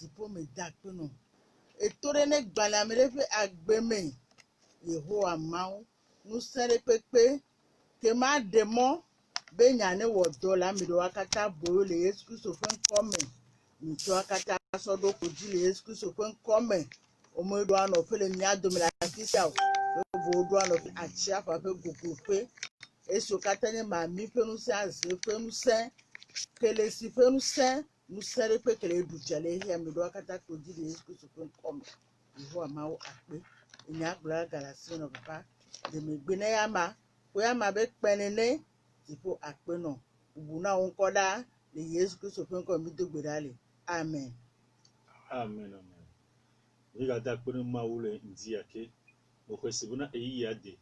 tipo me dakpeno etore ne gbala me refe agbeme Yehowa mau nu sere pepe ke ma demo be nyane wo dola mi do akata boyo le Yesu Kristo fen come mi to akata so do koji le Yesu Kristo fen come o mo do ano pele mi adomi la kisia o bo do ano achia fa pe gogo pe eso kata ne ma mi pe nu se aze pe nu se kele si pe nu se nu sere pe kele du jale here mi do akata koji le Yesu Kristo fen come Yehowa mau akpe nya gbla galasi no papa de me gbene ya ma ko ya ma be penene tipo akpeno ubuna onkoda le Yesu Kristo fen ko mi dogbedale amen Amen, amen. Riga akpeno ma wule nzi yake mo kwesibuna eyi ade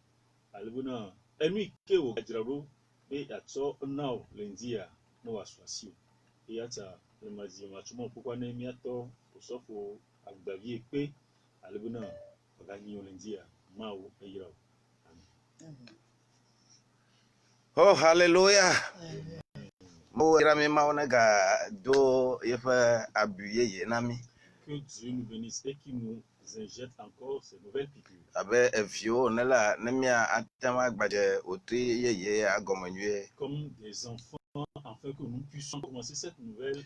alibuna enu ke wo gajrabo e atso now le nzi ya no waswasio e yata e mazi ma chumo pokwa na emi ato osofo agbavie pe alibuna oganyi le nzi ya ma wo eyira. Oh, hallelujah. Mo ira mi ma onega do yefa abuye ye nami. Que Dieu nous bénisse et qu'il nous injecte encore ces nouvelles piqûres. Abe efio nela nemia atama gbaje otri ye agomonwe. Comme des enfants, afin que nous puissions commencer cette nouvelle.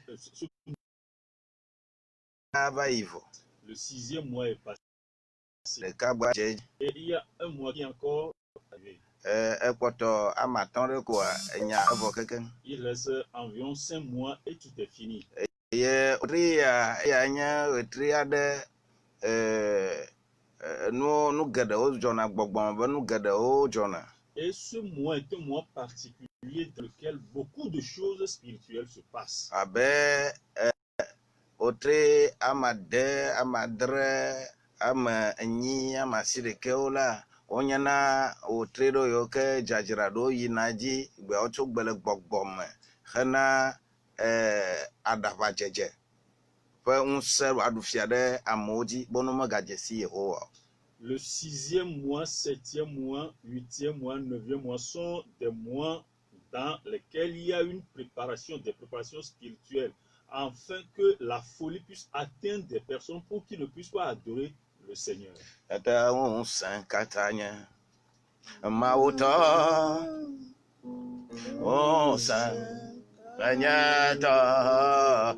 Le 6e mois est passé. Et il y a un mois qui est encore arrivé. Il reste environ 5 mois et tout est fini. Et ce mois est un mois particulier dans lequel beaucoup de choses spirituelles se passent. Onyana o tredo yoke jajirado yinaji gbe otu gbele gbogbome hena adava jeje pe unse adufiade amoji bonoma gajesi Yehowa. Le 6e mois, 7e mois, 8e mois, 9e mois sont des mois dans lesquels il y a une préparation, des préparations spirituelles, afin que la folie puisse atteindre des personnes pour qu'ils ne puissent pas adorer le Seigneur. Ata un san katanya mauta o san kanyata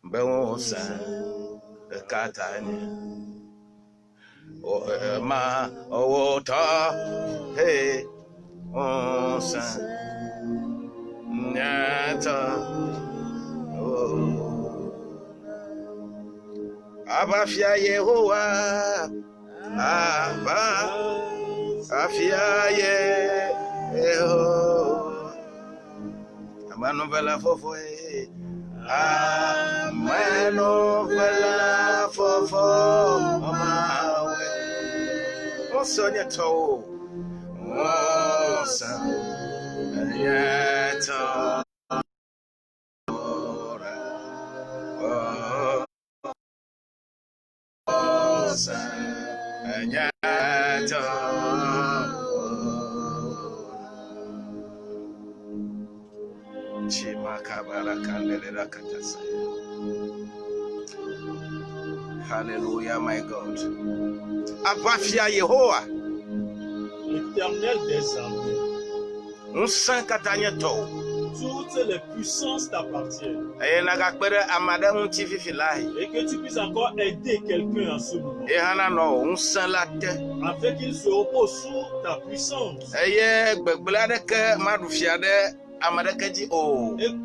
be san katanya o ma o ta he o san nyata o Abafia Yehowa Aba Afia Yehowa Amanovela fofo Amanovela fofo Amawe Osonya to Osanya to Hallelujah, my God. Abafia Yehowa. L'Éternel des armées. Un saint katanyeto. Toutes les puissances t'appartiennent. Et que tu puisses encore aider quelqu'un en ce moment. Afin qu'il se repose sous ta puissance. Et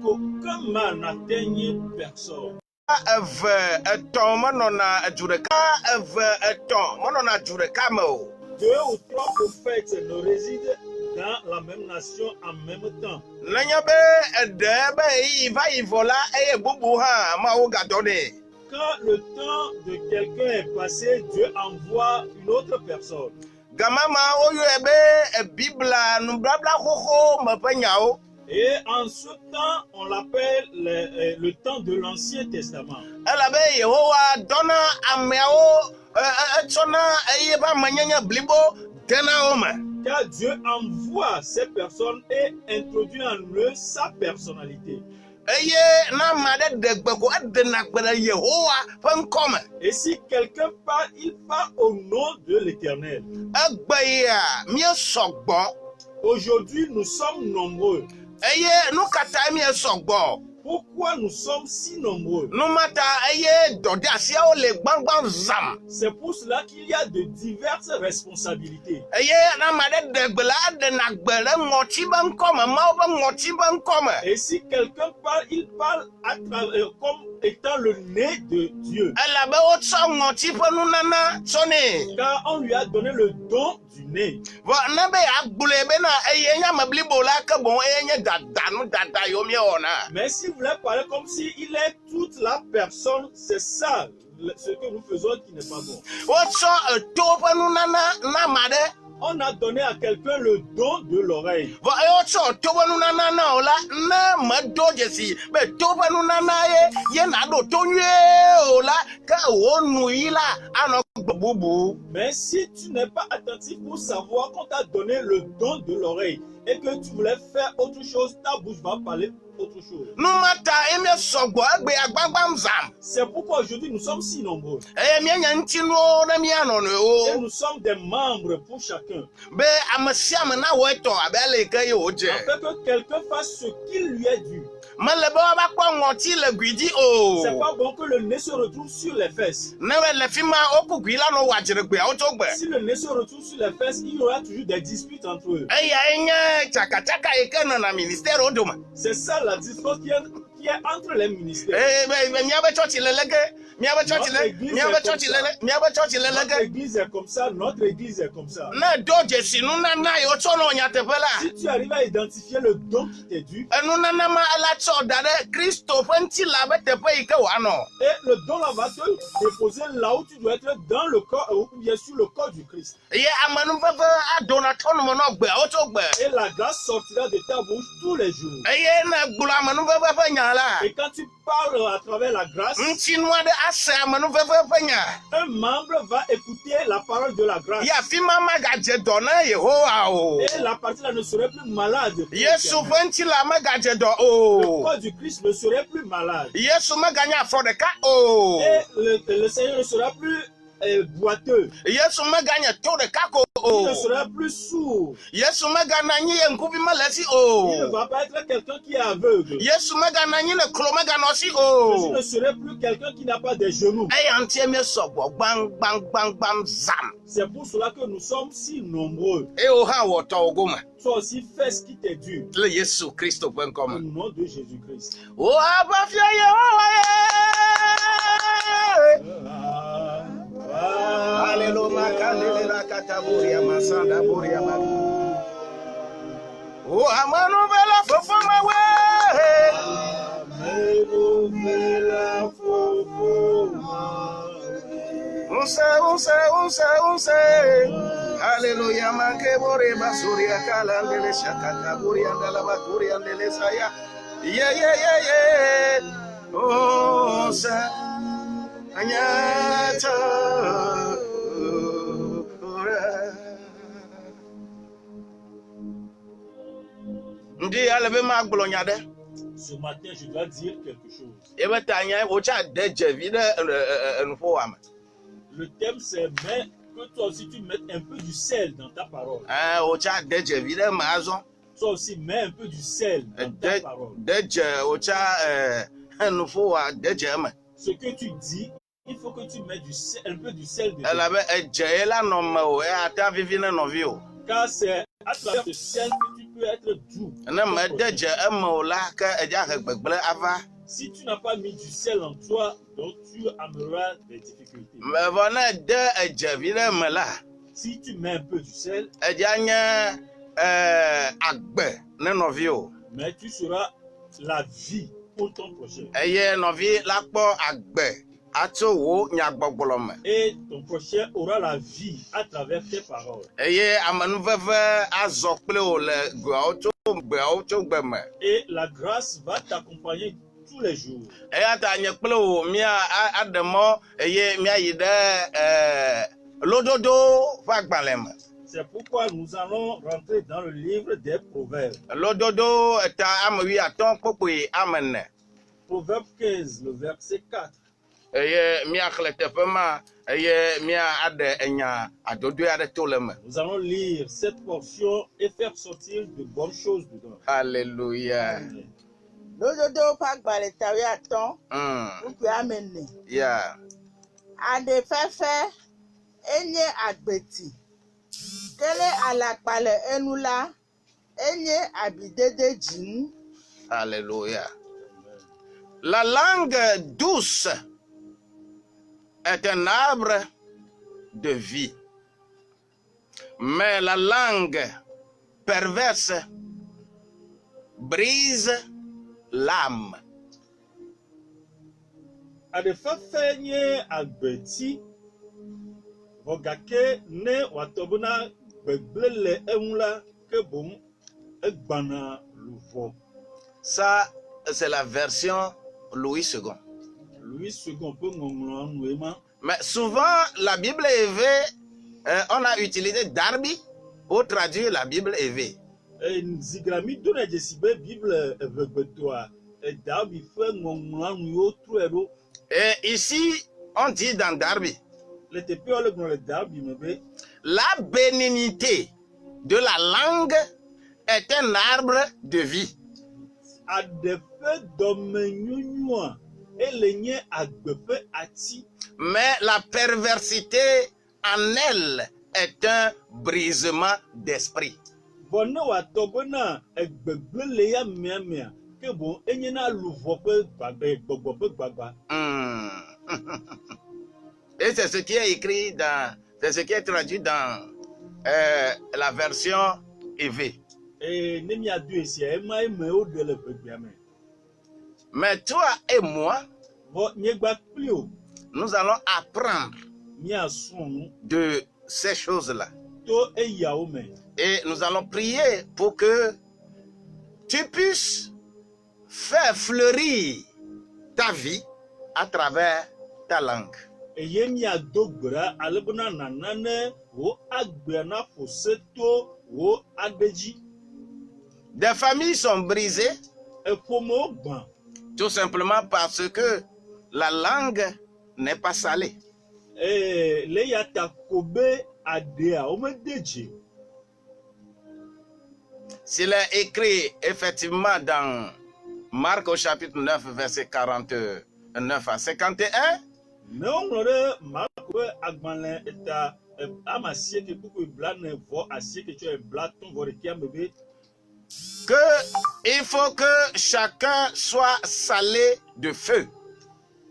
qu'aucun mal n'atteigne personne. Deux ou trois prophètes ne résident dans la même nation en même temps. Quand le temps de quelqu'un est passé, Dieu envoie une autre personne. Et en ce temps, on l'appelle le temps de l'Ancien Testament. Car Dieu envoie ces personnes et introduit en eux sa personnalité. eye na made degbe ko adena gbere Yehowa pankome. Et si quelqu'un parle, il parle au nom de l'Éternel. Egbe ya mi sogbo. Aujourd'hui, nous sommes nombreux. Eye nu kata mi sogbo. Pourquoi nous sommes si nombreux? Nu mata eye doda sia o le gbangban zam. C'est pour cela qu'il y a de diverses responsabilités. Eye na made degbe la adena gbere ngoti bankome ma o ngoti bankome. Et si quelqu'un parle, il parle comme étant le nez de Dieu. Ela be o tso ngoti pe nu nana sone. Car on lui a donné le don du nez. Bo na be agbule be na eye nya mabli bola ka bon eye nya dada yo mi ona. Mais si vous voulez parler comme si il est toute la personne, c'est ça ce que nous faisons qui n'est pas bon. O tso to pe nu nana na made. On a donné à quelqu'un le don de l'oreille. Bo e o tso to pe nu nana na ola na mado jesi be to pe nu nana ye na do to nwe ola ka o nu yi la ano bubu. Mais si tu n'es pas attentif pour savoir qu'on t'a donné le don de l'oreille et que tu voulais faire autre chose, ta bouche va parler autre chose. Nu mata e mi sogbo egbe agbagbam zam. C'est pourquoi aujourd'hui nous sommes si nombreux. E mi nya ntino na mi anono o. Et nous sommes des membres pour chacun. Be amasia na wo to abele ke yo je. Afin que quelqu'un fasse ce qu'il lui est dû. Malebe ba kwa ngoti le gwidi o. C'est pas bon que le nez se retrouve sur les fesses. Na we le fima okugwi la no wajire gbe o to gbe. Si le nez se retrouve sur les fesses, il y aura toujours des disputes entre eux. Eya enye chakachaka ekena na ministère odoma. C'est ça la différence qui est entre les ministères. Mi abe church lelege, mi abe church le, mi abe church lele, mi abe church Notre lelege. église est comme ça, notre église est comme ça. Na doje si nu na na yo to no nya tepela. Si tu arrives à identifier le don qui t'est dû, Enu na na ma ala cho dare Christo penti la be tepe ike wa no. et le don là va te déposer là où tu dois être dans le corps, ou bien sur le corps du Christ. Ye amanu fefe adonaton mo no gbe o to gbe. Et la grâce sortira de ta bouche tous les jours. Eye na gbula amanu fefe nya la. Et quand tu parles à travers la grâce, Nti no de ase amanu fefe nya. un membre va écouter la parole de la grâce. Ya fima magaje dona Yehowa o. Et la partie là ne serait plus malade. Yesu penti la magaje do Le o. corps du Christ ne serait plus malade. Yesu maganya fodeka o. Et le Seigneur ne sera plus boiteux. Yesu maganya to de kako Il ne o. sera plus sourd. Yesu magana nyi enkubi malasi Il ne o. va pas être quelqu'un qui est aveugle. Yesu magana nyi ne klo magana si Il o. ne serait plus quelqu'un qui n'a pas des genoux. Ey antie me sobo bang zam. C'est pour cela que nous sommes si nombreux. E o ha wo to ogoma. Toi aussi, fais ce qui t'est dû. Le Yesu Kristo Au benkom. nom de Jésus-Christ. O abafia Yehowa ye. Hallelujah, kandelela kataburia masanda buria ma. O amanu bela fofoma we. Unse. Hallelujah, manke bore basuria kalandele shakata buria ndala bakuria ndele saya. Yeah. Oh, sa anyata. Ndi alebe ma gbolonya de. Ce matin, je dois dire quelque chose. Ebe tanya ocha de jevide enfo am. Le thème, c'est mais que toi aussi tu mettes un peu du sel dans ta parole. Ocha de jevide mazo. Toi aussi, mets un peu du sel dans ta parole. De ocha enfo wa de jema. Ce que tu dis, il faut que tu mettes un peu du sel dedans. Elle avait ejela no mo e ata vivine no vio. Car c'est à travers ce sel que tu peux être doux. Na me de je emo la ka eja gbegble ava. Si tu n'as pas mis du sel en toi, donc tu amèneras des difficultés. Me vona de ejevide me la. Si tu mets un peu du sel, Eja nya agbe ne no vio. mais tu seras la vie pour ton prochain. Eye no vi la po agbe. Ato wo nya gbogbolo me. Et ton prochain aura la vie à travers tes paroles. Eye amanu veve azo ple o le gbe auto gbe me. Et la grâce va t'accompagner tous les jours. Eya ta nye ple o mia ademo eye mia yide lododo fa gbalem. C'est pourquoi nous allons rentrer dans le livre des Proverbes. Lododo eta amwi aton popoe amene. Proverbe 15, le verset 4. eye miaxlẽ teƒe ma eye miaɖe enya adodoe aɖe to le me. Nous allons lire cette portion et faire sortir de bonnes choses dedans. Alléluia. Lododo ƒe agbalẽ tawi atɔ̃, nukui ame ene. Yeah. Aɖe fɛfɛ enye agbeti. Kele alakpa le enu la enye abidede dzinu. Alléluia. La langue douce est un arbre de vie. Mais la langue perverse brise l'âme. Aɖe fɛfɛ nye agbeti. Vɔ gake ne wòatɔ bena gbegblẽ le eŋu la, ke boŋ egbana luvɔ. Ça, c'est la version Louis II. Louis II ƒe ŋɔŋlɔ nue ma. Mais souvent, la Bible EV, on a utilisé Darby pour traduire la Bible EV. Zigla mi dona dzesi be Bible evegbetoa Darby ƒe ŋɔŋlɔ nuwo trɔe ɖo. Et ici, on dit dans Darby, Le teƒe wole gblɔ le Darby me be la bénignité de la langue est un arbre de vie. aɖe ƒe dɔmenyonyoa ele nye agbe ƒe ati. Mais la perversité en elle est un brisement d'esprit. Vɔ ne wòatɔ bena egbegblẽ le ya miamia, ke boŋ enye na luvɔ ƒe gbɔgbɔ ƒe gbagba. Et c'est ce qui est écrit dans, c'est ce qui est traduit dans la version EV. Ne miado esia, ema eme woɖe le vegbea me. Mais toi et moi, Vɔ nyegba kpli o, nous allons apprendre miasrɔ̃ nu de ces choses-là. to eyawo me. Et nous allons prier pour que tu puisses faire fleurir ta vie à travers ta langue. Eye miado gbe ɖa ale bena nana ne wo agbea naƒo se to wo aɖe dzi. Des familles sont brisées Eƒomewo gbã tout simplement parce que la langue n'est pas salée. le ya ta ko be aɖea womede dzi. S'il est écrit effectivement dans Marc au chapitre 9, verset 49 à 51, Ne woŋlɔ ɖe Marko ƒe agbalẽ eta ame 9:40 me be que il faut que chacun soit salé de feu.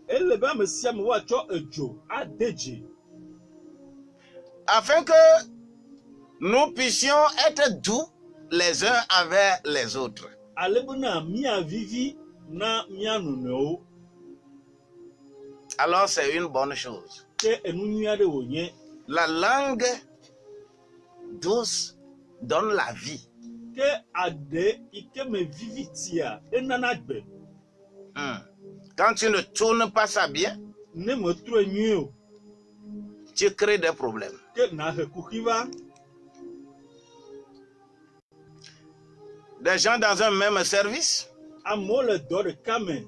ele be ame sia ame woatsɔ edzo ade dzi. Afin que nous puissions être doux les uns envers les autres. Ale bena miavivi na mia nɔnɔewo. Alors c'est une bonne chose. Ke enu nyui aɖe wònye. La langue douce donne la vie. Ke aɖe yi ke me vivi tia enana gbe. Quand tu ne tournes pas ça bien, Ne metrɔe nyui o, tu crées des problèmes. ke nahe kuxi va. Des gens dans un même service, Amewo le dɔ ɖeka me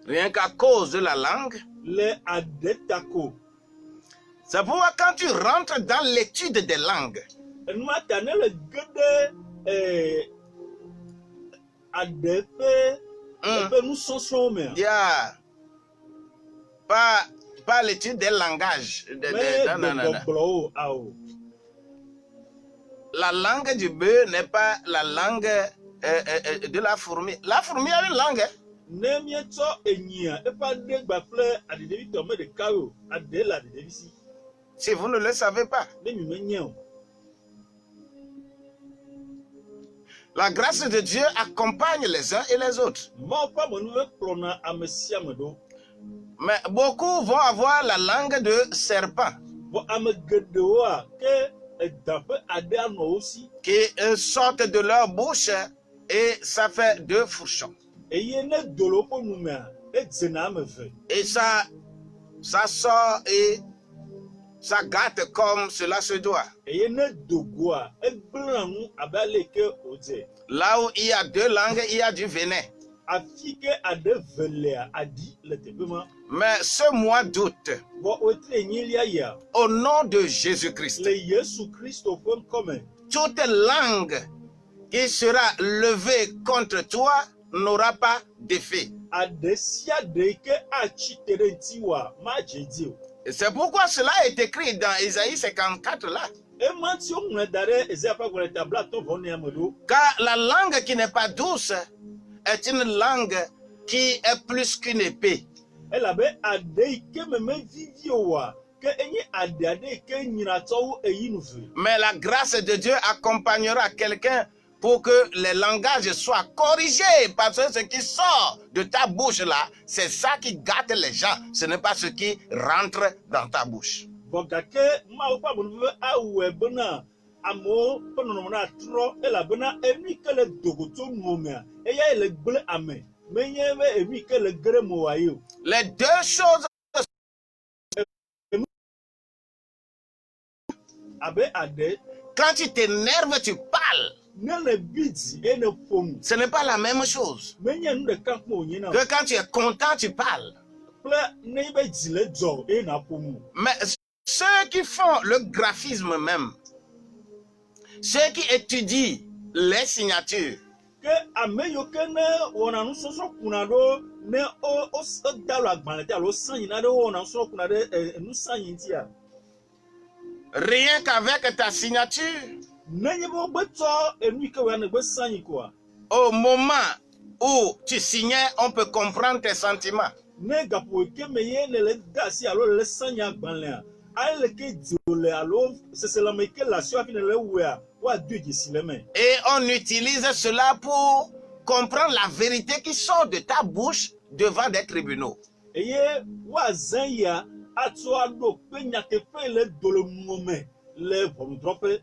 rien qu'à cause de la langue. le aɖe ta ko. C'est pourquoi quand tu rentres dans l'étude des langues, Enua ta ne le ge ɖe aɖe ƒe eƒe nusɔsrɔ̃wo mea. il y a pas l'étude des langages. Non, non. Gbɔgblɔwo awo. La langue du bœuf n'est pas la langue de la fourmi. La fourmi a une langue. Ne mietsɔ enyia eƒe aɖe gba kple aɖiɖevi tɔme ɖeka o, aɖe le aɖiɖevi si. Si vous ne le savez pas. Ne mi menye o. La grâce de Dieu accompagne les uns et les autres. Mawu ƒe amenuwo kplɔna ame sia ame ɖo. Mais beaucoup vont avoir la langue de serpent Vɔ ame geɖewoa ke eda ƒe aɖe anɔ wo si. qui sortent de leur bouche et ça fait 2 fourchons. Eye ne do le woƒe nu mea, edzena ame eve. Et ça sort et ça gâte comme cela se doit. Eye ne do goa, egblẽa nu abe ale ke wòdze. Là où il y a 2 langues, il y a du venin. afi ke ade velea adi le teƒe ma. Mais ce mois d'août, Vɔ wetre enyilia ya au nom de Jésus-Christ, le Yesu Kristo ƒe ŋkɔ me. toute langue qui sera levée contre toi n'aura pas d'effet. Ade sia ade ke atsi te ɖe ŋutiwoa madze dzi o. Et c'est pourquoi cela est écrit dans Isaïe 54 là. Ema ŋuti woŋlɔe da ɖe Ezaya ƒe agbalẽ blatɔ vɔ nea me ɖo. Car la langue qui n'est pas douce est une langue qui est plus qu'une épée. Elabe ade yi ke me mevivi oa ke enye ade aɖe yi ke nyiratɔwo eyi nu ve. Mais la grâce de Dieu accompagnera quelqu'un pour que les langages soient corrigés. Parce que ce qui sort de ta bouche là, c'est ça qui gâte les gens. Ce n'est pas ce qui rentre dans ta bouche. Vɔ gake Mawu ƒe amenuveve awɔe bena amewo ƒe nɔnɔme natrɔ elabena enu yi ke le dogoto nuwo mea eyae le gblẽ ame menye be enu yi ke le ge ɖe me wòayi o. Les deux choses. Abe ade Quand tu t'énerves, tu parles. ne le bidzi eye ne ƒo nu Ce n'est pas la même chose. menye nu ɖeka kpɔ wònye na o. Que quand tu es content, tu parles. Kple ne yi be dzi le dzɔ eye naƒo nu. Mais ceux qui font le graphisme même, ceux qui étudient les signatures, Ke ame yiwo ke ne wɔna nusɔsrɔ̃ kuna ɖo ne woda lo agbalẽ te alo sanyi na ɖe wɔna nusɔsrɔ̃ kuna ɖe nusanyi ŋutia. rien qu'avec ta signature, Nenye be wogbe tsɔ enu yi ke wɔna ne gbe sanyi koa, au moment où tu signais, on peut comprendre tes sentiments. ne gaƒo yi ke me ye ne le de asi alo le sanyi agbalẽa, ale ke dzo le alo seselame yi ke le asi hafi ne le wɔea, woadoe dzesi le me. Et on utilise cela pour comprendre la vérité qui sort de ta bouche devant des tribunaux. Eye woazã ya atsɔ aɖo kpe nyateƒe yi le do le nuwo me le ʋɔnudrɔ̃ƒe.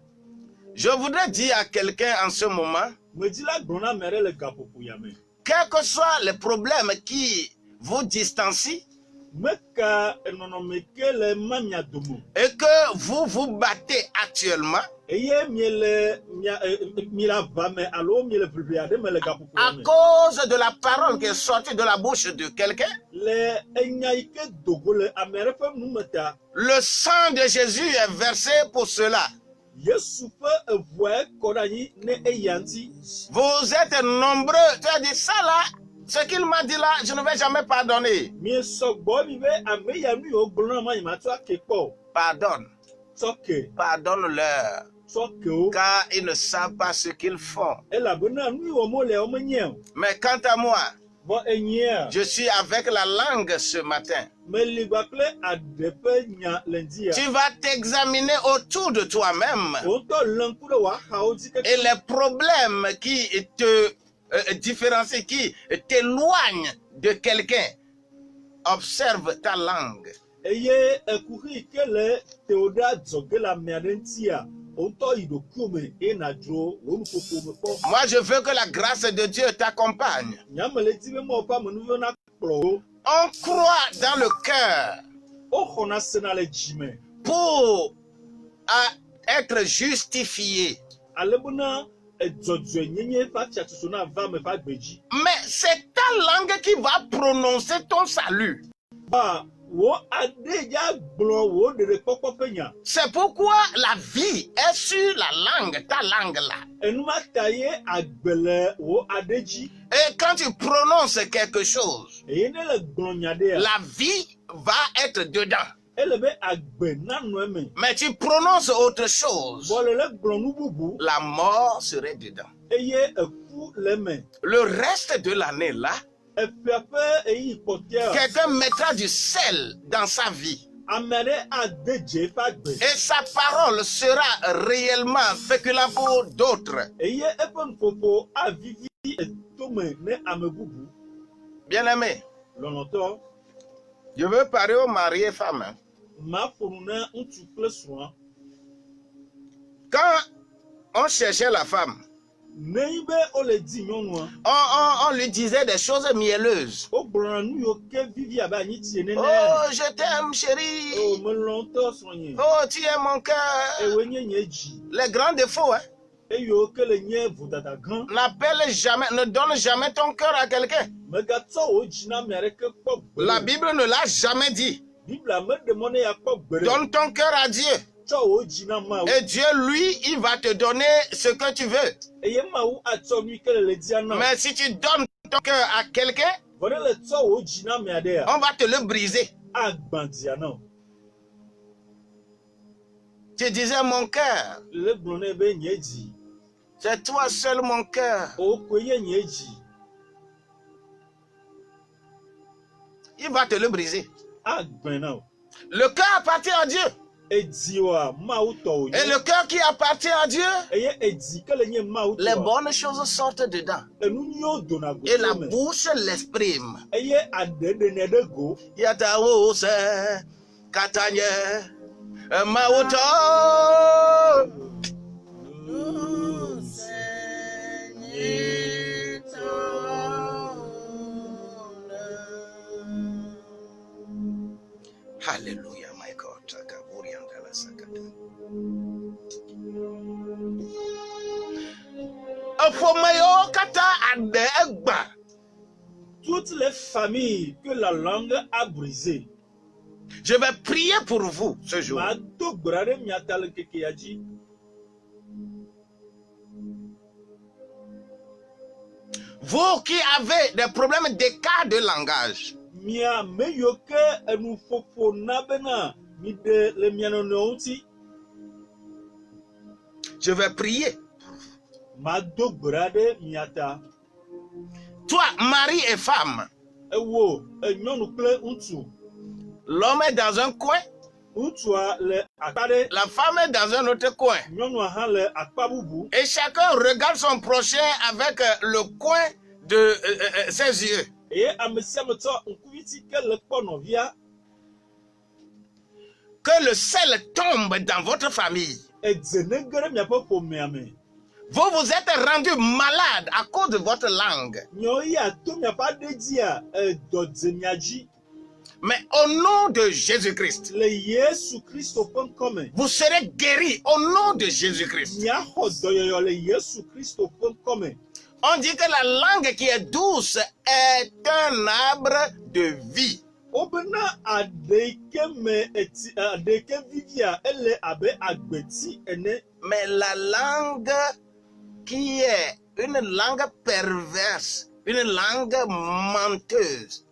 Je voudrais dire à quelqu'un en ce moment, Medzi la gblɔ na ame aɖe le gaƒoƒo ya me. quels que soient les problèmes qui vous distancient Meka enɔnɔme ke le ma mia dome. et que vous vous battez actuellement, Eye mi le ava me alo mi le ʋiʋli aɖe me le gaƒoƒo à me. cause de la parole qui est sortie de la bouche de quelqu'un, Le enya yi ke dogo le ame aɖe ƒe nu me ta, le sang de Jésus est versé pour cela. Yesu ƒe eʋua kɔ ɖe anyi ne eya ŋuti. Vous êtes nombreux, tu as dit ça là, ce qu'il m'a dit là, je ne vais jamais pardonner. Miesɔ gbɔ mi be ame ya nu yiwo gblɔ na ma nyema tsɔ ake kpɔ o. Pardonne, Tsɔ ke, pardonne-leur, tsɔ ke wo. car ils ne savent pas ce qu'ils font. Elabena nu yiwo mo le wo menye o. Mais quant à moi, Vɔ enyia, je suis avec la langue ce matin. meli gba kple aɖe ƒe nya le ŋdi ya. Tu vas t'examiner autour de toi-même Wò ŋutɔ le ŋku ɖe wò axawo dzi et keke. les problèmes qui te différencient, qui t'éloignent de quelqu'un. Observe ta langue. Eye ekuxi yi ke le tewo ɖe adzɔge le ame aɖe ŋutia, wò ŋutɔ yi ɖokuiwo me eye nàdzro wò nuƒoƒo me kpɔ. Moi, je veux que la grâce de Dieu t'accompagne. Nyame le di be Mawu ƒe amenuviwo nakplɔ wo. On croit dans le cœur Woxɔna sena le dzime. pour être justifié. Ale bena edzɔdzɔenyenye ƒe atsiatsotso na va ame ƒe agbe dzi. Mais c'est ta langue qui va prononcer ton salut. Ba wo ade ya gblɔ wo ɖeɖekpɔkpɔ ƒe nya. C'est pourquoi la vie est sur la langue, ta langue là. Enuma ta ye agbe le wo ade dzi. Et quand tu prononces quelque chose, Eye ne le gblɔ nya ɖea, la vie va être dedans. ele be agbe nanɔ eme. Mais tu prononces autre chose, Vɔ le gblɔ nu bubu la mort serait dedans. eye eku le eme. Le reste de l'année là, Efia ƒe eyi kpɔtɔa, quelqu'un mettra du sel dans sa vie. ame aɖe ade dze eƒe agbe. Et sa parole sera réellement fécule pour d'autres. Eye eƒe nuƒoƒo avivi etome ne ame bubu. Bien-aimé, Lɔlɔ̃tɔ, je veux parler aux mariés femmes. Hein. maƒo nu ne ŋutsu kple srɔ̃a. Quand on cherchait la femme, Ne yi be wole di nyɔnua, on lui disait des choses mielleuses. wogblɔna nu yiwo ke vivi abe anyitsi ene Oh, ne. je t'aime, chérie. O melɔ̃ ŋutɔ srɔ̃nye. Oh, tu es mon cœur. Ewoe nye nye dzi. Les grands défauts, hein. eyo ke le nye vodada gã. N'appelle jamais, ne donne jamais ton cœur à quelqu'un. Megatsɔ wo dzina mi areke kpɔ gbe. La Bible ne l'a jamais dit. Bibla me demande ya kpɔ gbe. Donne ton cœur à Dieu. Tsɔ wo dzina ma. Et Dieu, lui, il va te donner ce que tu veux. Eye mawu atsɔ nu ke le dia na. Mais si tu donnes ton cœur à quelqu'un, Vɔne le tsɔ wo dzina mi ade ya. on va te le briser. Agbandia na. Tu disais mon cœur. Le gblɔ ne be nye dzi. C'est toi seul mon cœur. O ko ye nye dzi. Il va te le briser. Agban na. Le cœur appartient à Dieu. Edzi wa mawu tɔ wo nye. Et le cœur qui appartient à Dieu, Eye edzi ke le nye mawu tɔ. les bonnes choses sortent dedans. Enu nyo dona go. Et la bouche l'exprime. Eye ade de ne de go. Yatawo se katanye mauto. Hallelujah, my God. Toutes les familles que la langue a brisées. Je vais prier pour vous ce jour. Ma to grade miata le keke ya dzi. Vous qui avez des problèmes d'écart de langage. Mia me yo ke enu fofo na bena mi de le miano no uti. Je vais prier. Ma do grade miata. Toi, mari et femme. Ewo, nyɔnu kple ŋutsu. L'homme est dans un coin. Ŋutsua le akpa ɖe. La femme est dans un autre coin. Nyɔnua hã le akpa bubu. Et chacun regarde son prochain avec le coin de ses yeux. Eye ame sia me tsɔ ŋkuviti ke le kpɔ nɔvia. Que le sel tombe dans votre famille. Edze ne ge ɖe miaƒe ƒomea me. Vous vous êtes rendu malade à cause de votre langue. Nyɔ ya to miaƒe aɖe dzia dɔ dze mia dzi. Mais au nom de Jésus-Christ, Le Yesu Kristo ƒe ŋkɔ me. vous serez guéris au nom de Jésus-Christ. Miaxɔ dɔyɔyɔ le Yesu Kristo ƒe ŋkɔ me. On dit que la langue qui est douce est un arbre de vie. Wobena ade ke me eti ade ke vivia ele abe agbeti ene. Mais la langue qui est une langue perverse, une langue menteuse,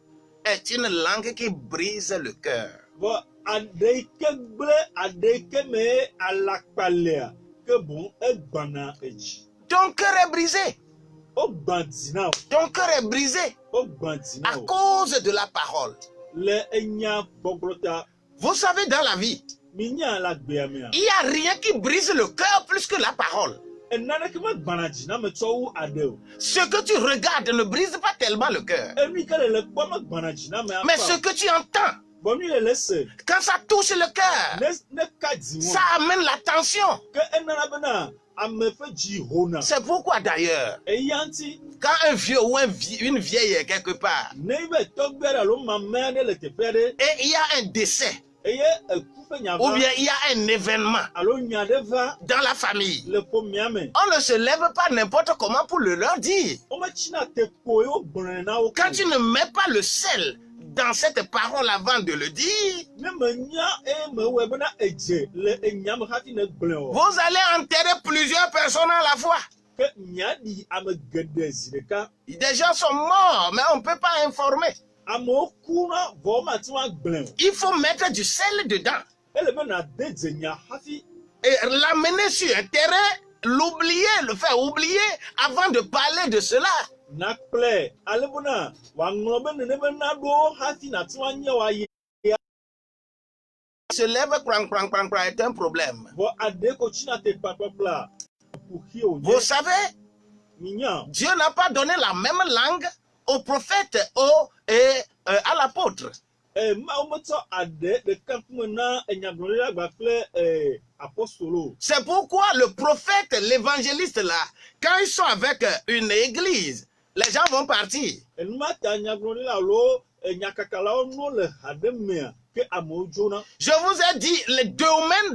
est une langue qui brise le cœur. Vɔ ade ke gble ade ke me alakpalea ke boŋ egbana edzi. Ton cœur est brisé. Wogba dzina o. Ton cœur est brisé Wogba dzina à o. cause de la parole. Le enya gbɔgblɔ ta. Vous savez, dans la vie, Minya la gbea mea. il n'y a rien qui brise le cœur plus que la parole. Enane ke me gbana dzina me tsɔ wu ade o. Ce que tu regardes ne brise pas tellement le cœur. Enu ke le kpɔ me gbana dzina me Mais ce apa. que tu entends, Bɔn nu le se. quand ça touche le cœur, Ne ka dzi ça wɔn. amène la tension. Ke enana bena ame ƒe dzi hona. C'est pourquoi d'ailleurs, Eya ŋuti. quand un vieux ou une vieille est quelque part, Ne be tɔgbe aɖe alo mamea aɖe le teƒe aɖe. et il y a un décès, Eye ekuƒe nya ou va. bien il y a un événement Alo nya ɖe va dans la famille, le ƒomea me. on ne se lève pas n'importe comment pour le leur dire. Wometsina tekpo ye wogblɔe na wo. Quand tu ne mets pas le sel dans cette parole avant de le dire, Ne menya eye mewɔe bena edze le enya me hafi ne gblẽ o. vous allez enterrer plusieurs personnes à la fois. Ke nya ɖi ame geɖe zi ɖeka. Des gens sont morts, mais on ne peut pas informer. Amewo ku na vɔ mate ŋu agblẽ o. Il faut mettre du sel dedans Ele be nade dze nya hafi. et l'amener sur un terrain, l'oublier, le faire oublier avant de parler de cela. Nakplɔe ale bena wòaŋlɔ be nene be naɖo hafi nate ŋu anye wòayi. Se lève, est un problème. Vɔ ade ko tsina te kpakpakpla. Ƒuxi o Vous nye. savez, Minya. Dieu n'a pas donné la même langue au prophète et à l'apôtre. Mawu metsɔ ade ɖeka kume na enyagblɔɖila kpakple apostolo. C'est pourquoi le prophète, l'évangéliste là, quand ils sont avec une église, les gens vont partir. Enuma ta nyagblɔɖila alo enyakakalawo no le ha ɖe mea. ke amewo dzona. Je vous ai dit le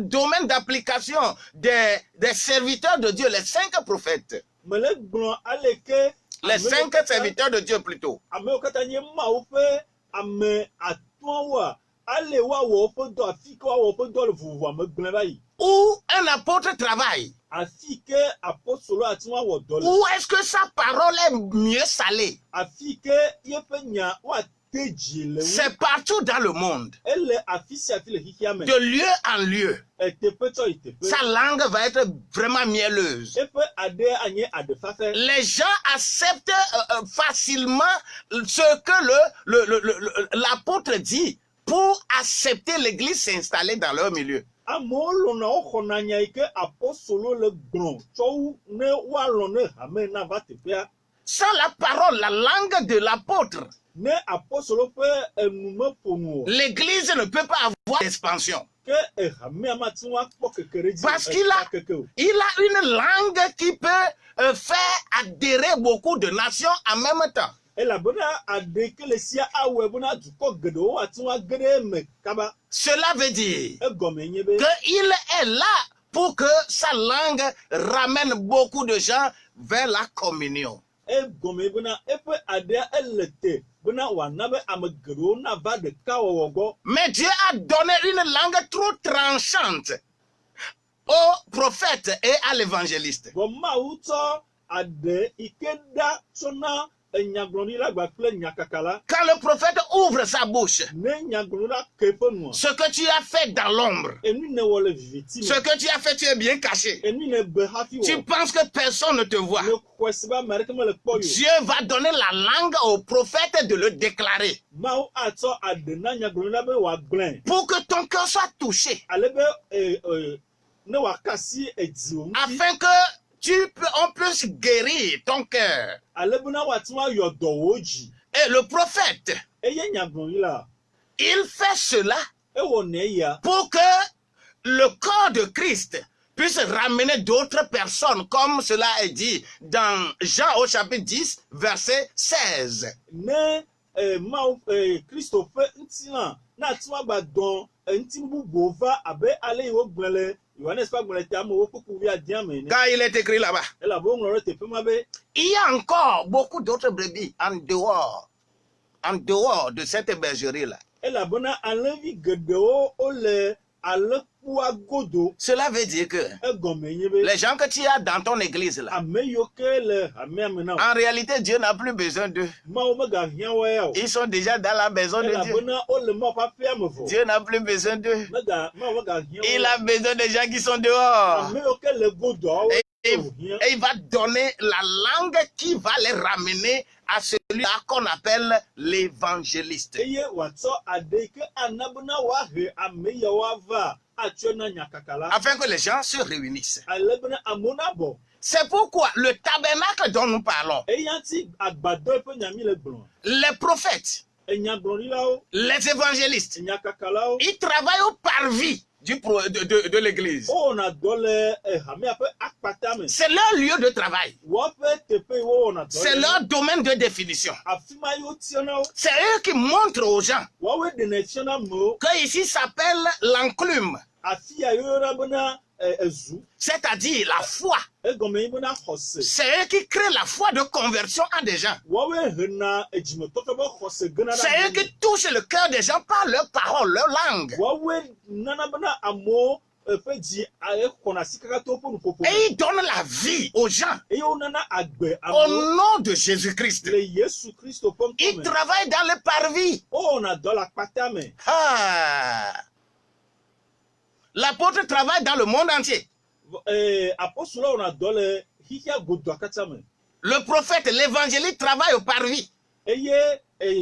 domaine d'application des serviteurs de Dieu, les 5 prophètes. Mele gblɔ ale ke Les 5 serviteurs de Dieu plutôt. amewo katã nye Mawu ƒe ame atɔ̃woa ale woawɔ woƒe dɔ afi ke woawɔ woƒe dɔ le vovovoa me gblẽ va yi. Où un apôtre travaille. Afi ke apostolo ati woawɔ dɔ le. Où est-ce que sa parole est mieux salée? Afi ke yeƒe nya woate dzi le ŋu. C'est partout dans le monde. Ele afi sia afi le xixia me. De lieu en lieu. Teƒe tsɔ yi teƒe. Sa langue va être vraiment mielleuse. Eƒe aɖe anye aɖefafe. Les gens acceptent facilement ce que l'apôtre dit pour accepter l'église s'installer dans leur milieu. Amewo lɔna woxɔna nya yi ke apostolo le gblɔ tsɔ wu ne woalɔ ne hame na va teƒea. Sans la parole, la langue de l'apôtre, Ne apostolo ƒe enu me ƒo nu o. l'église ne peut pas avoir d'expansion. Ke hamea mate ŋu akpɔ keke ɖe dzi. Parce qu'il a une langue qui peut faire adhérer beaucoup de nations en même temps. Elabena aɖe ke le sia awɔe bena dukɔ geɖewo ate ŋu age ɖe eme kaba. Cela veut dire Egɔme nye be qu'il est là pour que sa langue ramène beaucoup de gens vers la communion. egɔme bena eƒe aɖea ele te bena wòana be ame geɖewo nava ɖeka wɔwɔ gbɔ. Mais Dieu a donné une langue trop tranchante aux prophètes et à l'évangéliste. Vɔ Mawu tsɔ aɖe yi ke ɖa tsɔna enyagblɔɖila gba kple nyakakala. Quand le prophète ouvre sa bouche, Ne nyagblɔɖila ke ƒe nua. ce que tu as fait dans l'ombre, Enu ne wɔ le viviti ce me. que tu as fait, tu es bien caché. Enu ne be hafi Tu wɔ. penses que personne ne te voit. Ne xɔ si be ame aɖeke mele kpɔ yi o. Dieu va donner la langue au prophète de le déclarer Mawu atsɔ aɖe na nyagblɔɖila be wòagblẽ. pour que ton cœur soit touché, Ale be ne wòakasi edziwo ŋuti. afin que on puisse guérir ton cœur. Ale bena wòate ŋu ayɔ dɔwòwo dzi. Et le prophète, Eye nyagblɔɖila il fait cela ewɔ ne ya. pour que le corps de Christ puisse ramener d'autres personnes, comme cela est dit dans Jean au chapitre 10, verset 16. Ne Mawu Kristo ƒe ŋutilã na ate ŋu agba dɔn ŋuti bubuwo va abe ale yi wogblẽ le Yohanes ƒe agbalẽ amewo ƒe kuvi adĩa me ene. Car il est écrit là-bas. Elabe woŋlɔ ɖe teƒe ma be Il y a encore beaucoup d'autres brebis en dehors de cette bergerie-là. elabena alẽvi geɖewo wole alẽkpua godo. Cela veut dire que Egɔme nye be les gens que tu as dans ton église là, ame yiwo ke le hamea me na wo. en réalité, Dieu n'a plus besoin d'eux. Mawu megahiã woe ya o. Ils sont déjà dans la maison de Dieu. Elabena wole Mawu ƒe aƒea me vɔ. Dieu n'a plus besoin d'eux. Mawu megahiã wo. Il a besoin des gens qui sont dehors. Ame yiwo ke le godoawo wohiã. Et il va donner la langue qui va les ramener à celui-là qu'on appelle l'évangéliste. Eye wòatsɔ aɖe yi ke ana bena wòahe ame yawo ava atsyɔ na nyakakala. Afin que les gens se réunissent. Ale bena amewo nabɔ. C'est pourquoi le tabernacle dont nous parlons, Eya ŋuti agbadɔ yi ƒe nyami le gblɔ. les prophètes, Enyagblɔɖilawo, les évangélistes, nyakakalawo, ils travaillent au parvis de l'église. wowɔna dɔ le hamea ƒe akpata me. C'est leur lieu de travail. Woaƒe teƒe yi wowɔna dɔ C'est le. leur domaine de définition. Afi ma yi wotiana wo. C'est eux qui montrent aux gens Woawoe ɖena fiana amewo. que ici s'appelle l'enclume, Afi ya yɔyɔna bena ezu. c'est-à-dire la foi. Egɔme yi bena xɔse. C'est eux qui créent la foi de conversion en des gens. Woawoe hena edzimetɔtɔ be xɔse gena ɖe C'est eux amewo me. qui touchent le cœur des gens par leur parole, leur langue. Woawoe nana bena amewo ƒe dzi exɔna asi kaka to woƒe nuƒoƒo me. Et ils donnent la vie aux gens Eye wonana agbe au amewo nom de Jésus-Christ. le Yesu Kristo ƒe Ils ŋkɔme. travaillent dans le parvis. Wowɔna dɔ le akpata me. Ah. L'apôtre travaille dans le monde entier. Apostolo wɔna dɔ le xixia godoa katã me. Le prophète, l'évangéliste travaille au parvis. Eye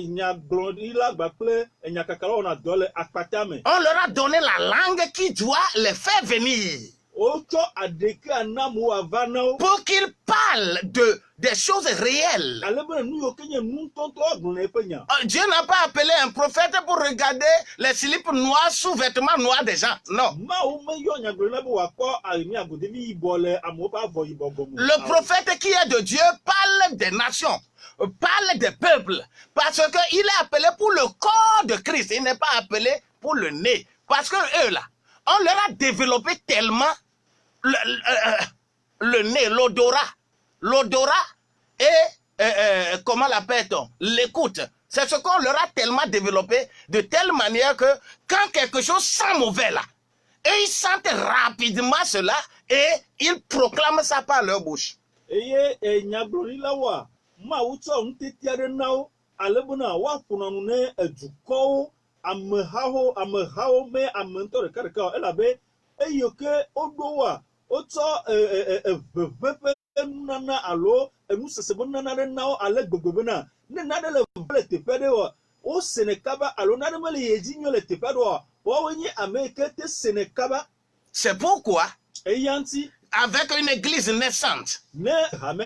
nyagblɔɖila gba kple nyakakala wɔna dɔ le akpata me. On leur a donné la langue qui doit les faire venir Wotsɔ aɖeke ana amewo ava na wo. pour qu'ils parlent des choses réelles. Ale bena nu yiwo ke nye nu ŋutɔŋutɔ agblɔna eƒe nya. Dieu n'a pas appelé un prophète pour regarder les slips noirs sous vêtements noirs des gens. Non. Mawu meyɔ nyagblɔɖila be wòakpɔ ami agodevi yibɔ le amewo ƒe avɔ yibɔ gɔme. Le prophète qui est de Dieu parle des nations, parle des peuples, parce qu'il est appelé pour le corps de Christ. Il n'est pas appelé pour le nez. Parce que eux, là, on leur a développé tellement le nez, l'odorat. L'odorat et, comment l'appelle-t-on? L'écoute. C'est ce qu'on leur a tellement développé de telle manière que quand quelque chose sent mauvais, là, et ils sentent rapidement cela et ils proclament ça par leur bouche. Eye nyablonila wa ma utso nteti ade nawo alebuna wa funanu ne edukɔwo amehawo me amentɔ ɖeka elabe eyoke oɖo wa wotsɔ eveveƒe nunana alo enusese be nunana ɖe nawo ale gbegbe bena ne nane le le teƒe ɖe wa wosene kaba alo nane mele ye dzi nyo le teƒe ɖe wa woawoe nye ame yi ke te sene kaba. C'est pourquoi Eya ŋti avec une église naissante, ne hame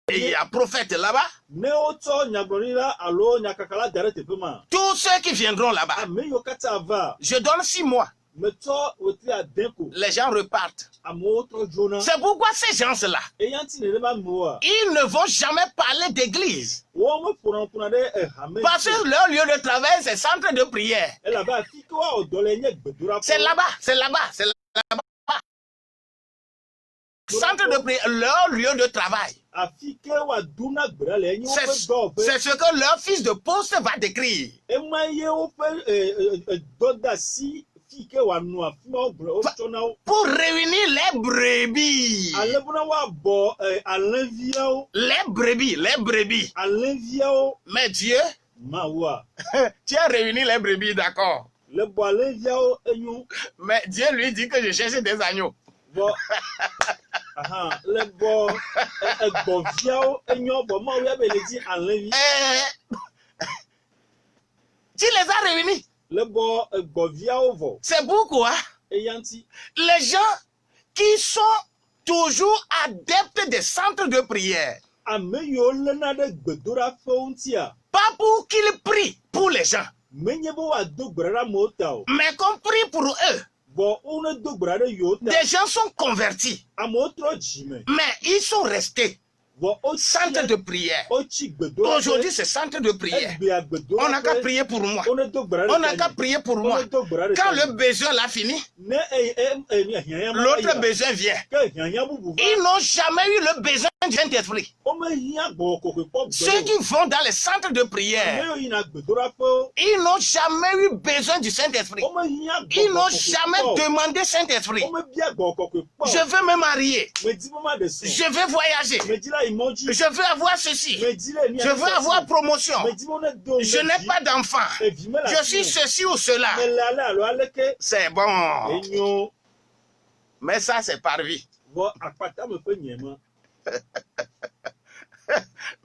et il y a prophète là-bas, ne wotsɔ nyagblɔɖila alo nyakakala da ɖe teƒe ma. tous ceux qui viendront là-bas, Ame yiwo katã va je donne 6 mois, metsɔ wetri ade ko les gens repartent. amewo trɔ dzona. C'est pourquoi ces gens-là, Eya ŋti nenema amewoa ils ne vont jamais parler d'église. wo meƒona ɖe hame Parce que leur lieu de travail, c'est centre de prière. elabe afi ke woawɔ dɔ le nye gbedoɖaƒe. C'est là-bas, c'est là-bas, c'est là-bas. Centre de prière, leur lieu de travail. Afi ke woaduna gbe ɖa le nye woƒe dɔwɔƒe. C'est ce que leur fils de poste va décrire. Ema ye woƒe dɔdeasi fi ke wòanɔ afi ma wotsɔ na wo. Pour réunir les brebis. Ale bena woabɔ alẽviawo. Les brebis. Alẽviawo. Mais Dieu, Mawoa. tu as réuni les brebis, d'accord. Le bɔ alẽviawo enyo. Mais Dieu lui dit que je cherche des agneaux. Bɔ le bɔ egbɔviawo enyo bɔ Mawu ya be le dzi alẽvi. Tu les as réunis. Le bɔ egbɔviawo vɔ. C'est pourquoi Eya ŋti les gens qui sont toujours adeptes des centres de prière, ame yiwo léna ɖe gbedoɖaƒewo ŋutia, pas pour qu'ils prient pour les gens, menye be woado gbe ɖa ɖe amewo ta o, mais qu'on prie pour eux. bɔ wonedo gbe ɖa ɖe yiwo ta. Des gens sont convertis, Amewo trɔ dzime. mais ils sont restés Bɔ centre de prière. wotsi gbedoɖaƒe. Aujourd'hui, c'est centre de prière. Egbea On n'a qu'à gbedoɖaƒe. prier pour moi. Wonedo gbe ɖa ɖe On n'a ta qu'à nye. prier pour moi. Wonedo gbe ɖa ɖe ta Quand nye. le besoin l'a fini, Ne hiãhiã ma l'autre yina, besoin vient. ke hiãhiã bubu va. Ils n'ont jamais eu le besoin du Saint-Esprit. Womehiã gbɔwɔ kɔkɔe kpɔ gbe Ceux o. qui vont dans les centres de Ame prière, yiwo yina gbedoɖaƒewo, ils n'ont jamais eu besoin du Saint-Esprit. womehiã Ils gbɔwɔ n'ont kɔkɔe jamais kpɔ o. demandé Saint-Esprit. Womebia gbɔwɔ kɔkɔe kpɔ Je o. veux me marier. Medi be ma ɖe srɔ̃. Je veux voyager. Medi la yi mɔ dzi. Je veux avoir ceci. Medi le Je veux avoir promotion. Medi be ne do Je n'ai pas d'enfant. Evi me le Je suis ceci ou cela. Mele ale alo aleke. C'est bon. Enyo. Mais ça, c'est par vie. Bɔ akpata me ƒe nyeme.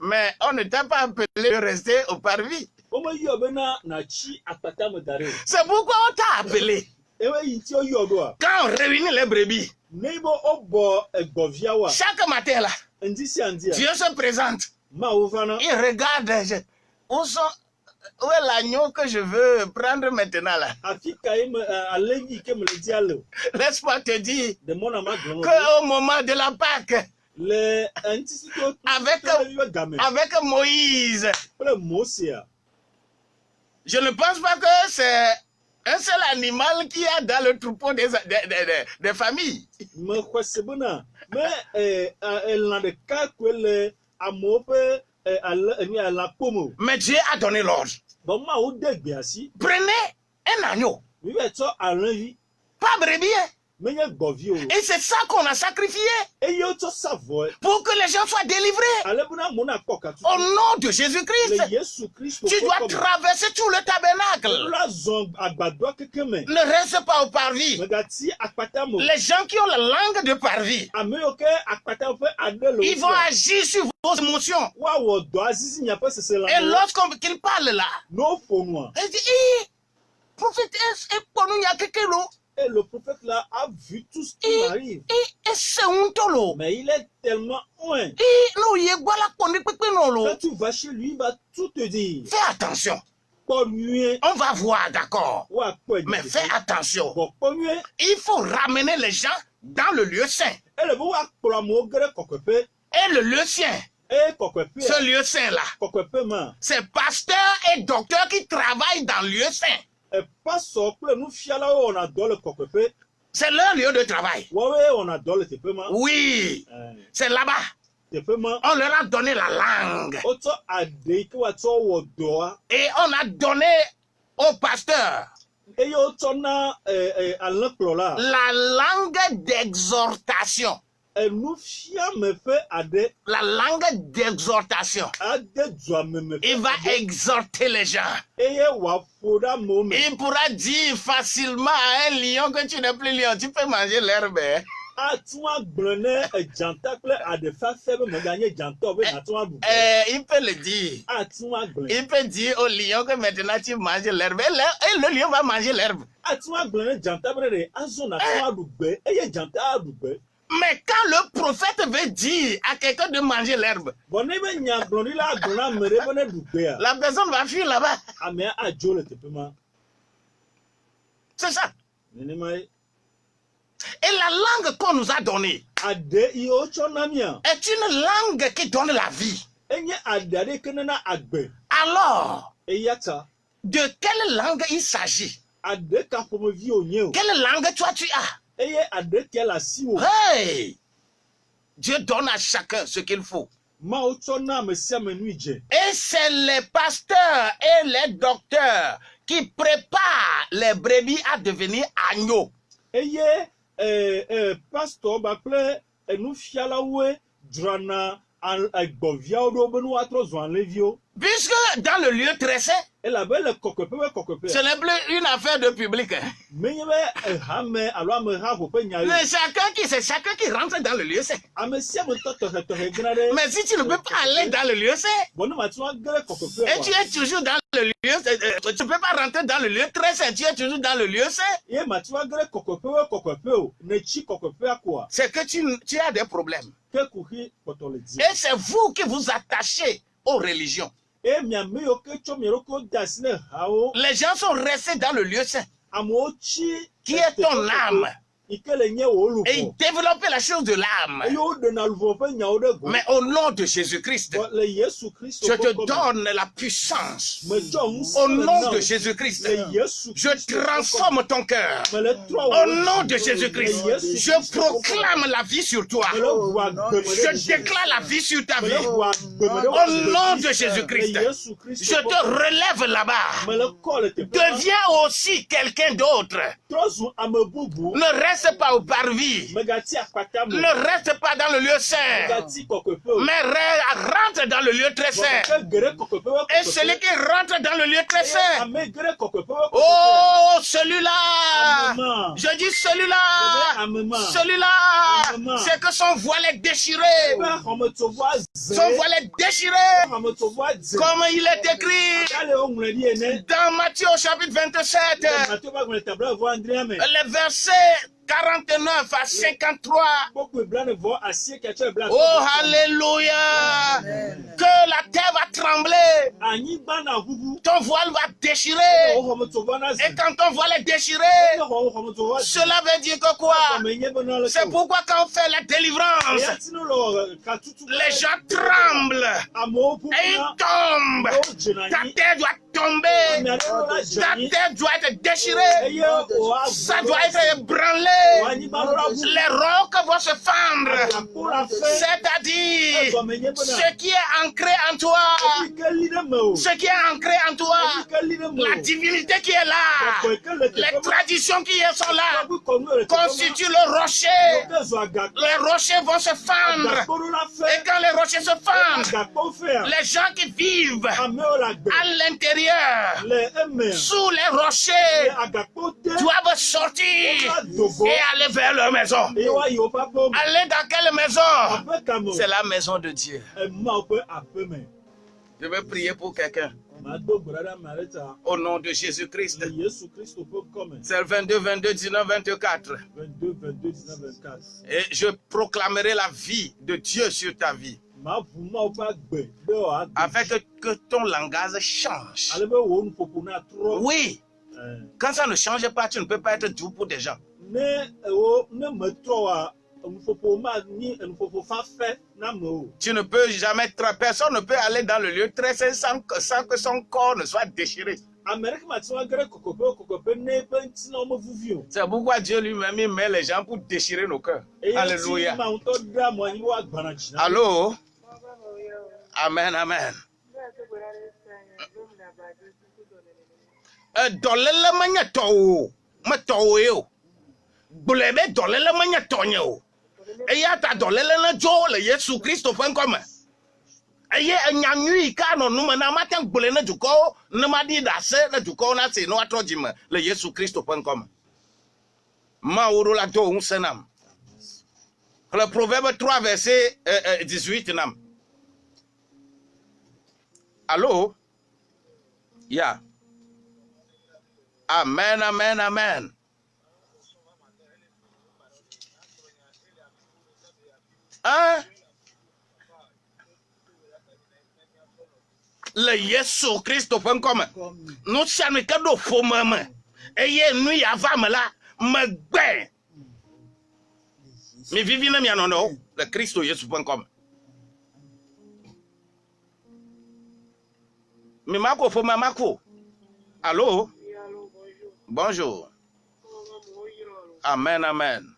Mais on ne t'a pas appelé de rester au parvis. Womeyɔ bena natsi akpata me da ɖe o. C'est pourquoi on t'a appelé. Ebe yi ŋuti woyɔ ɖoa. Quand on réunit les brebis, Ne be wobɔ egbɔviawoa. chaque matin là, Ŋdi sia ŋdia. Dieu se présente. Mawo vana. Il regarde. Où est l'agneau que je veux prendre maintenant là? Afi ka ye me alẽvi ke me le dzi ale o. Laisse-moi te dire De mɔna ma gblɔ qu'au moment de la Pâque, le ŋutisi Avec- to game avec Moïse, kple Mosea. je ne pense pas que c'est un seul animal qui a dans le troupeau des familles. Me xɔ se bena me elã ɖeka koe le amewo ƒe alãkpome o. Mais Dieu a donné l'ordre. Bɔn Mawu de gbe asi. Prenez un agneau, Mi bɛ tsɔ alẽvi pas brebis, hein. menye gbɔvi o. Et c'est ça qu'on a sacrifié Eye wotsɔ sa vɔe. pour que les gens soient délivrés. Ale bena amewo nakpɔ katutu. Au nom de Le Jésus-Christ, Yesu Kristo tu dois ƒe kɔme. traverser tout le tabernacle. La zɔn agbadɔa keke me. Ne reste pas au parvis. Megati akpata me o. Les gens qui ont la langue de parvis, Ame yiwo ke akpata ƒe ade le wo ils vont sia. agir sur vos émotions. Woawɔ dɔ azizi miaƒe sese la. Et lorsqu'ils parlent là, No ƒonua. ils disent, prophète, Et le prophète là a vu tout ce qui m'arrive. c'est un tolo. Mais il est tellement loin. Quand Quand tu vas chez lui, il va tout te dire. fais attention. Kpɔ nyuie. On va voir, d'accord. Woakpɔe Mais fais attention. Bɔ kpɔ nyuie. Il faut ramener les gens dans le lieu saint. Ele be woakplɔ amewo ge ɖe kɔkɔeƒe. Et le lieu saint, Eh, kokwepe. Ce lieu saint-là. Kokwepe man. C'est pasteur et docteur qui travaillent dans le lieu saint. E pastor kple nufiala on a dɔ le kokwepe. C'est leur lieu de travail. Wɔwe on a dɔ le teƒe ma. Oui, c'est là-bas. Teƒe ma. On leur a donné la langue. Wotsɔ ade yi ke woatsɔ wɔ dɔa. Et on a donné au pasteur Eye wotsɔ na alẽkplɔla. la langue d'exhortation. Nufiame ƒe ade. La langue d'exhortation. Ade duameme. Il va exhorter les gens. Eye wòaƒo ɖe amewo me. Il pourra dire facilement à un lion que tu n'es plus lion, tu peux manger l'herbe. Atu agblɔ ne dzata kple aɖefafe be meganye dzatɔ be natu aɖu. Il peut le dire. Atu agblɔ. Il peut dire au lion que maintenant tu manges l'herbe. Et le lion va manger l'herbe. Atu agblɔ ne dzata be ne azɔ natu aɖu gbe eye dzata aɖu gbe. Mais quand le prophète veut dire à quelqu'un de manger l'herbe, Bon ne be nyagblɔɖila agblɔ na ame ɖe be ne ɖu gbea. la personne va fuir là-bas. Amea adzo le teƒe ma. C'est ça. Nenema ye. Et la langue qu'on nous a donnée Ade yi wotsɔ na mia. est une langue qui donne la vie. Enye ade aɖe ke nena agbe. Alors, Eya ta. de quelle langue il s'agit? Ade ka ƒomevi wònye o. Quelle langue toi tu as? Eye ade kia le asi wò. Hey! Dieu donne à chacun ce qu'il faut. Mawo tsɔ na ame sia ame nui dze. Et c'est les pasteurs et les docteurs qui préparent les brebis à devenir agneaux. Eye pastor ba kple nufialawoe dzrana gbɔviawo ɖo be ne woatrɔ zɔ alẽviwo. Puisque dans le lieu très saint, Elabe le kɔkɔeƒe be kɔkɔeƒe. ce n'est plus une affaire de public. Menye be hame alo ameha ƒoƒe nya Mais yi. c'est chacun qui rentre dans le lieu saint. Ame sia ame tɔ tɔxɛtɔxɛ gã ɖe. Mais si tu ne peux pas aller dans le lieu saint, Bon ne mate ŋu age ɖe kɔkɔeƒea et tu es toujours dans le lieu, tu ne peux pas rentrer dans le lieu très saint, tu es toujours dans le lieu saint, Ye mate ŋu age ɖe kɔkɔeƒe o. Ne tsi kɔkɔeƒea koa. c'est que tu as des problèmes. Ke kuxi kpɔtɔ le dzi. Et c'est vous qui vous attachez aux religions. Eye miame yiwo ke tsɔ mia ɖokui de asi ne hawo. Les gens sont restés dans le lieu saint. Amewo tsi. Qui est ton âme? Yi ke le nye wò Et ils luʋɔ. développaient la chose de l'âme. Eye woɖena luʋɔ ƒe nyawo ɖe go. Mais au nom de Jésus-Christ, Bon, le Yesu Kristo je ƒe te ŋkɔ me. donne la puissance. Metsɔ ŋusẽ Au le nom na de wo. Jésus-Christ, Le Yesu je Kristo ƒe ŋkɔ me. transforme ton cœur. Mele trɔ Au wò nom dzi. de Jésus-Christ, Le Yesu je Kristo ƒe ŋkɔ me. proclame la vie sur toi. Mele ʋu agbeme ɖe Je dzi. déclare la vie sur ta vie. Mele ʋu agbeme ɖe Au wò dzi. nom de Jésus-Christ, Le Yesu Kristo je ƒe te ŋkɔ me. relève là-bas. Mele kɔ le teƒe ma. Deviens aussi quelqu'un d'autre. Trɔ zu ame bubu. Ne reste pas au parvis. Megati akpata me. Ne reste pas dans le lieu saint. Megati kɔkɔeƒe o. Mais rentre dans le lieu très Bon, saint. ke geɖe kɔkɔeƒe ƒe Et celui qui rentre dans le lieu très Eye saint. ame geɖe kɔkɔeƒe ƒe kɔkɔeƒe. Oh, celui-là. Amema. Je dis celui-là. Amema. Celui-là. C'est que son voile est déchiré. Ebe xɔmetsovɔa ze. Son voile est déchiré. Xɔmetsovɔa dze. Comme il est écrit Ale woŋlɔ ɖi ene. dans Matthieu au chapitre 27. Mateo ƒe agbalẽ tabla vɔ adrea me. Les versets 49 à 53. Gbogbo eblanevɔ asieke tsɔ ebla. Oh, alléluia. Que la terre va trembler. Anyigba na ʋuʋu. Ton voile va déchirer. Wò xɔmetsovɔ na ze. Et quand ton voile est déchiré, Ne xɔ xɔmetsovɔa dze. cela veut dire que quoi? Xɔme nye bena le C'est ko. pourquoi quand on fait la Eya délivrance, ti ne le katutu. les gens tremblent. Amewo Et ils ƒuƒuna. tombent. Amewo dzena Ta anyi. terre doit tomber. Ame aɖewo la dze Ta anyi. terre doit être déchirée. Eye wò avu. Ça doit être Wò ébranlé. anyigba ɖo la ʋu. Les rocs vont se fendre. Agakpo la fɛ. C'est-à-dire, Egɔme nye bena. ce qui est ancré en toi, Eyi ke li ɖe me o. ce qui est ancré en toi, Eyi ke li ɖe me la o. divinité qui est là, Kɔkɔe ke le teƒe les ma. traditions qui sont là, Kɔkɔe kɔnu le teƒe ma. constituent le rocher. Ke zɔ agakpo. Les rochers vont se fendre. Agakpo ɖo la Et fɛ. quand les rochers se fendent, Agakpo fɛa. les gens qui vivent Amewo le agbe. à l'intérieur, Le eme. sous les Le rochers, agakpo te. doivent sortir et aller vers leur maison. Eye woayi woƒe aƒe me. Aller dans quelle maison? Aƒe kame. C'est la maison de Dieu. Emawo ƒe aƒe me. Je vais prier pour quelqu'un. Mado gbe ɖa ɖe ame aɖe ta. Au nom de Jésus-Christ. Le Yesu Kristo ƒe ŋkɔ me. C'est le 22, 22, 19, 24. 22, 22, 19, 24. Et je proclamerai la vie de Dieu sur ta vie. Maʋu Mawu ƒe agbe be wòagbe. Afin que ton langage change. Ale be wò nuƒoƒo natrɔ. Oui, Eh, quand ça ne change pas, tu ne peux pas être doux pour des gens. Ne ewo ne metrɔ wa Tu ne peux jamais, personne ne peut aller dans le lieu très saint sans que son corps ne soit déchiré. C'est pourquoi Dieu lui-même met les gens pour déchirer nos cœurs. Alléluia. Allô? Amen, amen. Dolele manya towo, ma towo yo. Bulebe dolele manya tonyo. Eya ta dolele na jo le Yesu Kristo .com. Eye nyanyui ka no numa na mata gbole na juko na madi da se na juko na se no atrojima le Yesu Kristo .com. Ma woro la do un senam. Le proverbe 3 verset 18 nam. Allô? Yeah. Amen, amen, amen. Hein? Le Yesu Christo.com. Nous sommes cadeau faux maman. Et nous y avons là, me gbe. Mais vivina mi anono, le Christo Yesu.com. Mais Marco, faut Marco. Allô? Bonjour. Amen, amen.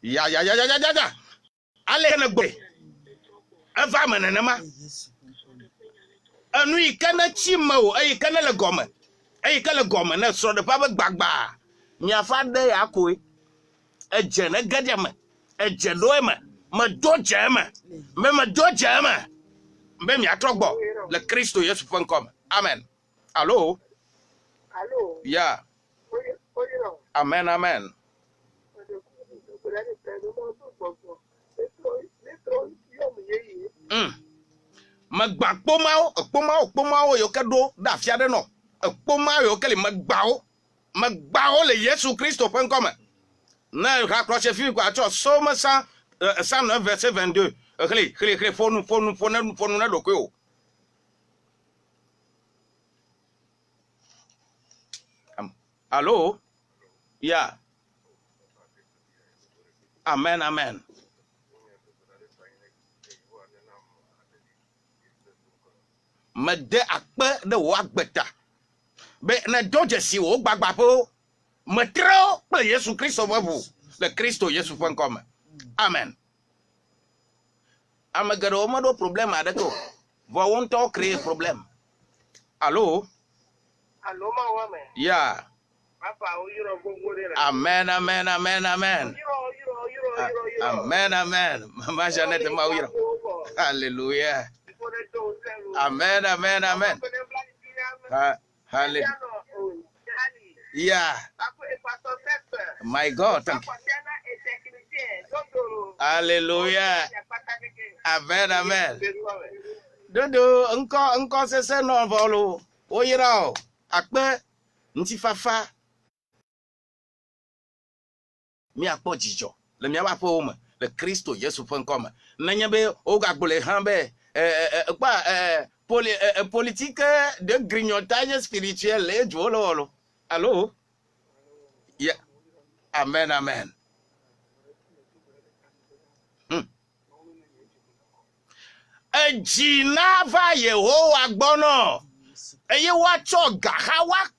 Ya. Allez, ne gbe. Ava menenema. Anu ikana chimao, ay ikana le gomme. Ay ikana le gomme na so de papa gbagba. Nya fa de yakoi. Eje na gadema. Eje doema. Ma dojema. Me ma dojema. Me mi atrogbo. Le Christo Yesu.com. Amen. Allô? Allô? Yeah. Amen, amen. Magba yo kado da fiade no. Poma yo kele magbao le Yesu Christo.com. Na raccroché fi quoi tu Somme 109 verset 22. Clé faut nous na dokyo. Allô? Yeah. Amen, amen. Me de akpe de wagbeta. Be na doje si wo gbagba po. Me tro pe Yesu Christo vous. Le Christo Yesu.com. Amen. Amagaro mo do problème adeko. Vo won to créer problème. Allô? Allô ma Yeah. Amen, amen, amen, amen. Amen, amen. Mama Jeannette Mawiro. Alléluia. Amen, amen, amen. Hallelujah. Yeah. My God. Alléluia. Amen, amen. Dodo, encore c'est ça non volo. Oyiro, akpe, nti fafa. Mi akpo jijo. Le mi wa po le Christo Yesu.com. Nanya be o gagbole han be politique de grignotage spirituel et jolo. Allô? Yeah. Amen, amen. Ejina va Yehowa gbono. Eye wa choga ha wa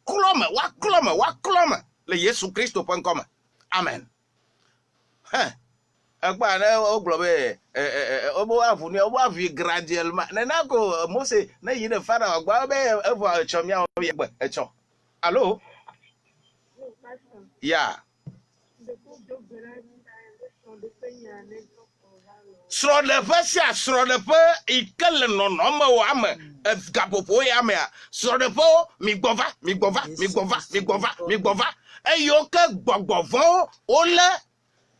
klome. Le Yesu Christo.com. Amen. Akpa na oglobe obo avuni obo avi graduellement. Na ko Mose na yi ne fara ogba be evo achomia o ye gbe echo. Allô? Yeah. Sur le peu, sur le peu, il quel non me gapopo ya me sur le peu, mi gova. E yo ke gbogbovo ole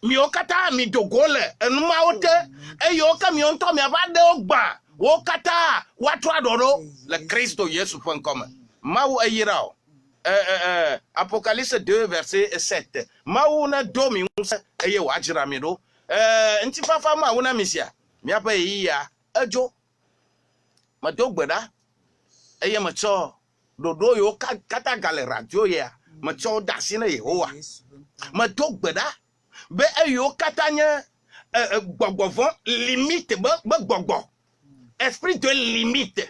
mi okata mi dogole enuma ote e yo ke mi onto mi abade ogba wo kata watu adoro le Christo Yesu.com. Mawu eyirao. Apocalypse 2 verset 7. Mawu na do mi unse eye wajira mi do. Nti fafa ma wona misia. Mi apa ya ejo. Ma do gbeda. Eye ma cho dodo yo kata gale radio ya. me tsɔ da asi na Yehowa me do gbe ɖa be eyiwo katã nye gbɔgbɔ vɔ limite be gbɔgbɔ esprit de limite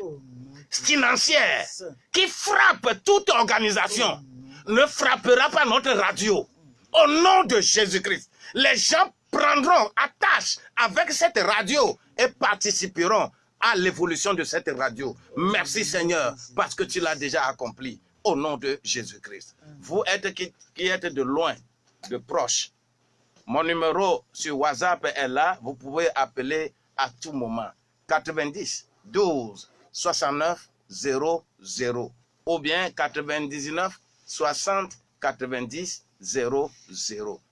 financière qui frappe toute organisation ne frappera pas notre radio. Au nom de Jésus-Christ, les gens prendront attache avec cette radio et participeront à l'évolution de cette radio. Merci Seigneur, parce que tu l'as déjà accompli. Au nom de Jésus-Christ. Vous êtes qui êtes de loin, de proche. Mon numéro sur WhatsApp est là. Vous pouvez appeler à tout moment. 90 12 69 00 ou bien 99 60 90 00.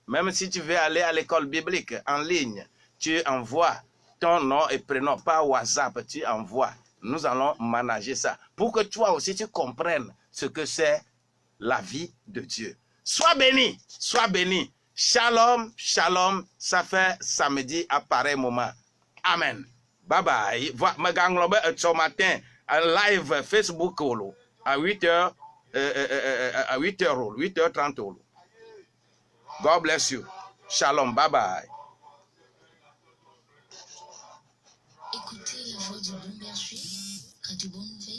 Même si tu veux aller à l'école biblique en ligne, tu envoies ton nom et prénom par WhatsApp, tu envoies. Nous allons manager ça pour que toi aussi tu comprennes ce que c'est la vie de Dieu. Sois béni, sois béni. Shalom, shalom. Ça fait samedi à pareil moment. Amen. Bye bye. Ce matin, un live Facebook à 8h, à 8h30. God bless you. Shalom. Bye bye. Écoutez la voix du bon berger, Radio Bonne Nouvelle.